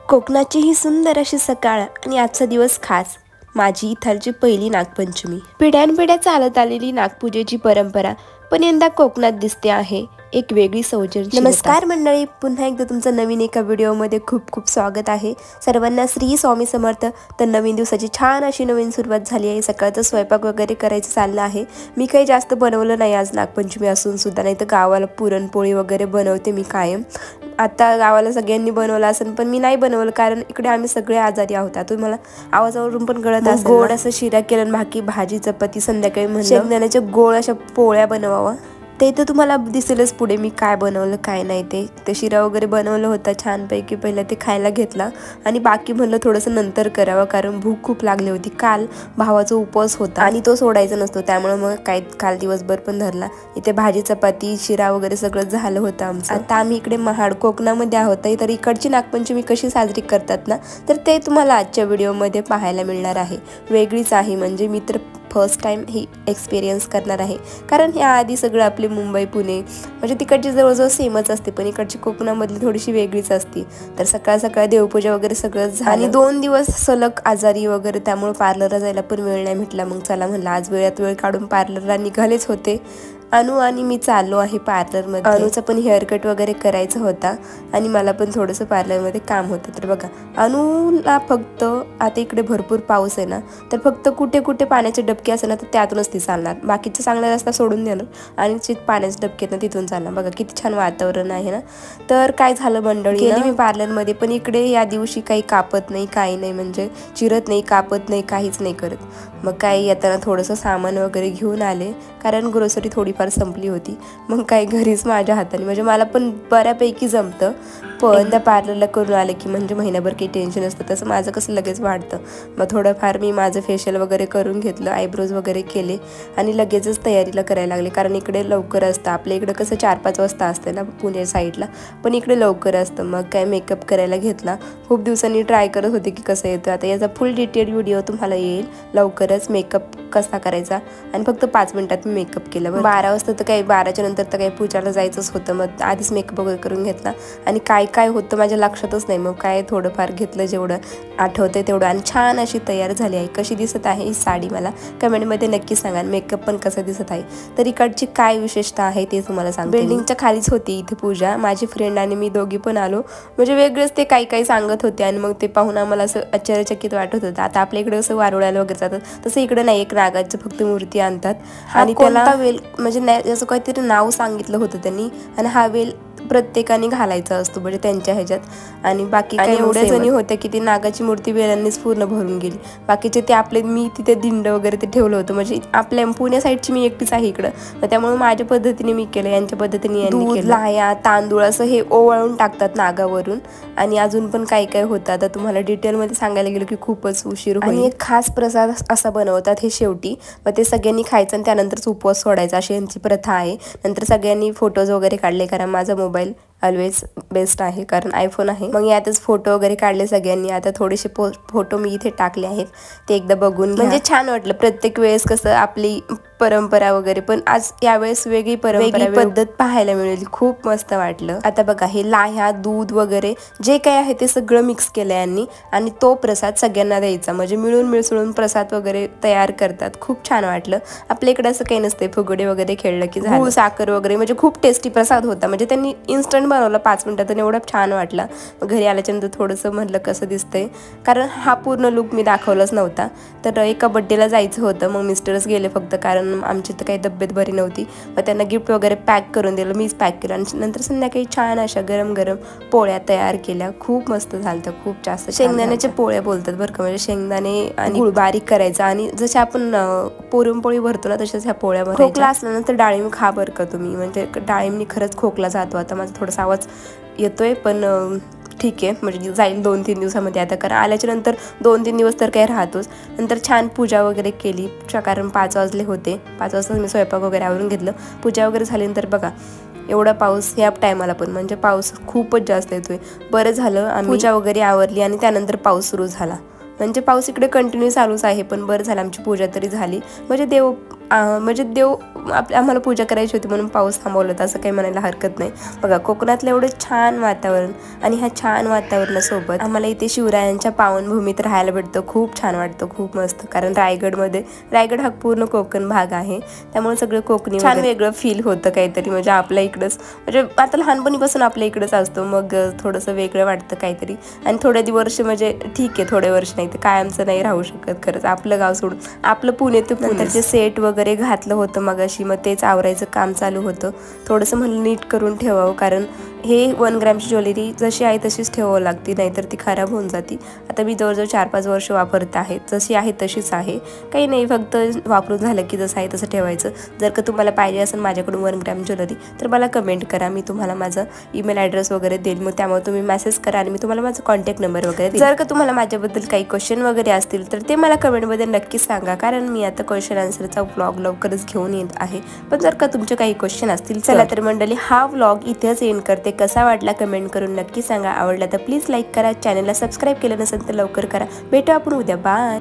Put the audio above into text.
कोकणाची ही सुंदर अशी सकाळ आणि आजचा दिवस खास. माझी इथालची पहिली नागपंचमी. पिढ्यानपिढ्या चालत आलेली नागपूजेची परंपरा पण यंदा कोकणात दिसते आहे एक वेगळी सौजन्य. नमस्कार मंडळी, पुन्हा एकदा तुमचं नवीन एका व्हिडिओमध्ये खूप खूप स्वागत आहे. सर्वांना श्री स्वामी समर्थ. तर नवीन दिवसाची छान अशी नवीन सुरुवात झाली आहे. सकाळचा स्वयंपाक वगैरे करायचं चाललं आहे. मी काही जास्त बनवलं नाही आज नागपंचमी असून सुद्धा, नाही तर गावाला पुरणपोळी वगैरे बनवते मी कायम. आता गावाला सगळ्यांनी बनवलं असेल पण मी नाही बनवलं, कारण इकडे आम्ही सगळे आजारी आहोत. तुम्हाला आवाजावरून पण कळत असेल. गोड असं शिरा केलं, बाकी भाजी चपाती. संध्याकाळी म्हणलं शेंगदाण्याच्या गोळ अशा पोळ्या बनवावा. ते तर तुम्हाला दिसेलच पुढे मी काय बनवलं काय नाही. ते शिरा वगैरे बनवलं होता छानपैकी. पहिलं ते खायला घेतला आणि बाकी म्हणलं थोडंसं नंतर करावं, कारण भूक खूप लागली होती. काल भावाचा उपवास होता आणि तो सोडायचा नसतो, त्यामुळे मग काय काल दिवसभर पण धरला. इथे भाजी चपाती शिरा वगैरे सगळं झालं होतं आमचं. आता आम्ही इकडे महाड कोकणामध्ये आहोत. तर इकडची नागपंचमी कशी साजरी करतात ना, तर ते तुम्हाला आजच्या व्हिडिओमध्ये पाहायला मिळणार आहे. वेगळीच आहे, म्हणजे मी तर फर्स्ट टाइम ही एक्सपिरियन्स करणार आहे. कारण ह्याआधी सगळं आपले मुंबई पुणे म्हणजे तिकडची जवळजवळ सेमच असते, पण इकडची कोकणामधली थोडीशी वेगळीच असते. तर सकाळ सकाळ देवपूजा वगैरे सगळं झालं आणि 2 दिवस सलग आजारी वगैरे, त्यामुळे पार्लरला जायला पण वेळ नाही भेटला. मग चला म्हणलं आज वेळात वेळ काढून पार्लरला निघालेच होते. अनु आणि मी चाललो आहे पार्लरमध्ये. अनुचा पण हेअरकट वगैरे करायचा होता आणि मला पण थोडंसं पार्लरमध्ये काम होतं. तर बघा, अनुला फक्त आता इकडे भरपूर पाऊस आहे ना, तर फक्त कुठे कुठे पाण्याचे डबके असे ना, तर त्यातूनच ती चालणार. बाकीचा चांगला रस्ता सोडून देणार आणि पाण्याचे डबके ना तिथून चालणार. बघा किती छान वातावरण आहे ना. तर काय झालं मंडळी, गेली मी पार्लरमध्ये, पण इकडे या दिवशी काही कापत नाही, काही नाही, म्हणजे चिरत नाही, कापत नाही, काहीच नाही करत. मग काय येताना थोडंसं सामान वगैरे घेऊन आले, कारण ग्रोसरी थोडीफार संपली होती. मग काय घरीच माझ्या हाताने, म्हणजे मला पण बऱ्यापैकी जमतं, पण त्या पार्लरला करून आले की म्हणजे महिनाभर काही टेन्शन असतं. तसं माझं कसं लगेच वाढतं. मग थोडंफार मी माझं फेशियल वगैरे करून घेतलं, आयब्रोज वगैरे केले आणि लगेचच तयारीला करायला लागले. कारण इकडे लवकर असतं, आपल्या इकडे कसं 4-5 वाजता असतं ना पुणे साईडला, पण इकडे लवकर असतं. मग काय मेकअप करायला घेतला. खूप दिवसांनी ट्राय करत होते की कसं येतं. आता याचा फुल डिटेल व्हिडिओ तुम्हाला येईल लवकरच, मेकअप कसा करायचा. आणि फक्त 5 मिनिटात मी मेकअप केलं. 12 वाजता तर काही 12च्या नंतर तर काही पूजाला जायचंच होतं. मग आधीच मेकअप वगैरे करून घेतला आणि काय काय होतं माझ्या लक्षातच नाही. मग काय थोडंफार घेतलं जेवढं आठवते तेवढं आणि छान अशी तयार झाली आहे. कशी दिसत आहे ही साडी मला कमेंटमध्ये नक्की सांगा. मेकअप पण कसं दिसत आहे. तर इकडची काय विशेषता आहे ते तुम्हाला सांगते. बिल्डिंगच्या खालीच होती इथे पूजा. माझी फ्रेंड आणि मी दोघी पण आलो, म्हणजे वेगळेच ते काही सांगत होते आणि मग ते पाहून आम्हाला असं आश्चर्यचकित वाटत होतं. आता आपल्या इकडे कसं वारुळ्याला वगैरे जातात, तसं इकडे नाही, एक नागाची फक्त मूर्ती आणतात आणि त्याला वेल म्हणजे असं काहीतरी नाव सांगितलं होतं त्यांनी, आणि हा वेल प्रत्येकाने घालायचा असतो म्हणजे त्यांच्या ह्याच्यात. आणि बाकी काही एवढ्या जणी होत्या की ती नागाची मूर्ती वेलांनीच पूर्ण भरून गेली. बाकीचे ते आपले, मी तिथे दिंड वगैरे ते ठेवलं होतं, म्हणजे आपल्या पुण्या साईडची मी एकटीच आहे इकडं, तर त्यामुळे माझ्या पद्धतीने मी केलं, यांच्या पद्धतीने यांनी केलं. लाह्या तांदूळ असं हे ओवाळून टाकतात नागावरून, आणि अजून पण काय काय होतं. आता तुम्हाला डिटेलमध्ये सांगायला गेलं की खूपच उशीर होईल. आणि एक खास प्रसाद असा बनवतात हे शेवटी, मग ते सगळ्यांनी खायचं आणि त्यानंतरच उपवास सोडायचा, अशी यांची प्रथा आहे. नंतर सगळ्यांनी फोटोज वगैरे काढले, कारण माझा मोबाईल ऑलवेज बेस्ट आहे, कारण आयफोन आहे. मग यातच फोटो वगैरे काढले सगळ्यांनी. आता थोडेसे फोटो मी इथे टाकले आहेत, ते एकदा बघून म्हणजे छान वाटलं. प्रत्येक वेळेस कसं आपली परंपरा वगैरे, पण आज यावेळेस वेगळी पद्धत पाहायला मिळाली. खूप मस्त वाटलं. आता बघा, हे लाह्या दूध वगैरे जे काही आहे ते सगळं मिक्स केलं यांनी आणि तो प्रसाद सगळ्यांना द्यायचा, म्हणजे मिळून मिसळून प्रसाद वगैरे तयार करतात. खूप छान वाटलं. आपल्या इकडे असं काही नसते, फुगडे वगैरे खेळलं की झालं. साखर वगैरे, म्हणजे खूप टेस्टी प्रसाद होता. म्हणजे त्यांनी इन्स्टंट बनवलं 5 मिनिटात आणि एवढं छान वाटलं. मग घरी आल्याच्यानंतर थोडंसं म्हटलं कसं दिसतंय, कारण हा पूर्ण लुक मी दाखवलाच नव्हता. तर एका बड्डेला जायचं होतं, मग मिस्टरच गेले फक्त, कारण आमची तर काही तब्येत बरी नव्हती. मग त्यांना गिफ्ट वगैरे पॅक करून दिलं, मीच पॅक केलं. आणि नंतर संध्याकाळी छान अशा गरम गरम पोळ्या तयार केल्या. खूप मस्त झालं, खूप जास्त. शेंगदाण्याच्या पोळ्या बोलतात बरं का, म्हणजे शेंगदाणे आणि गुळ बारीक करायचा आणि जसे आपण पुरणपोळी भरतो ना तशाच ह्या पोळ्या भरायच्या. खोकला असल्यानंतर डाळिंब खा बरं का तुम्ही, म्हणजे डाळिंबनी खरंच खोकला जातो. आता माझा थोडासा आवाज येतोय पण ठीक आहे, म्हणजे जाईल 2-3 दिवसामध्ये. आता कारण आल्याच्या नंतर 2-3 दिवस तर काही राहतोच. नंतर छान पूजा वगैरे केली, कारण 5 वाजले होते. 5 वाजता मी स्वयंपाक वगैरे आवरून घेतलं. पूजा वगैरे झाल्यानंतर बघा एवढा पाऊस ह्या टायमाला पण, म्हणजे पाऊस खूपच जास्त येतोय. बरं झालं आम्ही पूजा वगैरे आवरली आणि त्यानंतर पाऊस सुरू झाला. म्हणजे पाऊस इकडे कंटिन्यू चालूच आहे, पण बरं झालं आमची पूजा तरी झाली. म्हणजे म्हणजे देव आम्हाला पूजा करायची होती म्हणून पाऊस थांबवला होता असं काही म्हणायला हरकत नाही. बघा कोकणातलं एवढं छान वातावरण आणि ह्या छान वातावरणासोबत आम्हाला इथे शिवरायांच्या पावनभूमीत राहायला भेटतं. खूप छान वाटतं, खूप मस्त. कारण रायगड हा पूर्ण कोकण भाग आहे, त्यामुळे सगळं कोकणी छान वेगळं फील होतं काहीतरी. म्हणजे आपल्या इकडंच, म्हणजे आता लहानपणीपासून आपल्या इकडंच असतो, मग थोडंसं वेगळं वाटतं काहीतरी. आणि थोडे दिवस म्हणजे ठीक आहे, थोडे वर्ष नाही तर कायमचं नाही राहू शकत खरंच. आपलं गाव सोडून आपलं पुणे ते नंतरचे सेट वगैरे घातलं होतं मगाशी, मग तेच आवरायचं काम चालू होतं. थोडंसं म्हणलं नीट करून ठेवावं, कारण हे 1 ग्रॅमची ज्वेलरी जशी आहे तशीच ठेवावं लागते, नाहीतर ती खराब होऊन जाते. आता मी जवळजवळ 4-5 वर्ष वापरत आहे, जशी आहे तशीच आहे, काही नाही. फक्त वापरून झालं की जसं आहे तसं ठेवायचं. जर का तुम्हाला पाहिजे असेल माझ्याकडून 1 ग्रॅम ज्वेलरी तर मला कमेंट करा, मी तुम्हाला माझं ईमेल ॲड्रेस वगैरे देईल. मग त्यामुळे तुम्ही मेसेज करा आणि मी तुम्हाला माझा कॉन्टॅक्ट नंबर वगैरे देईल. जर का तुम्हाला माझ्याबद्दल काही क्वेश्चन वगैरे असतील तर ते मला कमेंटमध्ये नक्की सांगा, कारण मी आता क्वेश्चन आन्सरचा व्लॉग लवकरच घेऊन येत आहे. पण जर का तुमचे काही क्वेश्चन असतील, चला तर मंडळी हा व्लॉग इथेच एंड करते. कसा वाटला कमेंट करून नक्की सांगा. आवडला तर प्लीज लाईक करा, चॅनलला सबस्क्राईब केलं नसेल तर लवकर करा. भेटू आपण उद्या. बाय.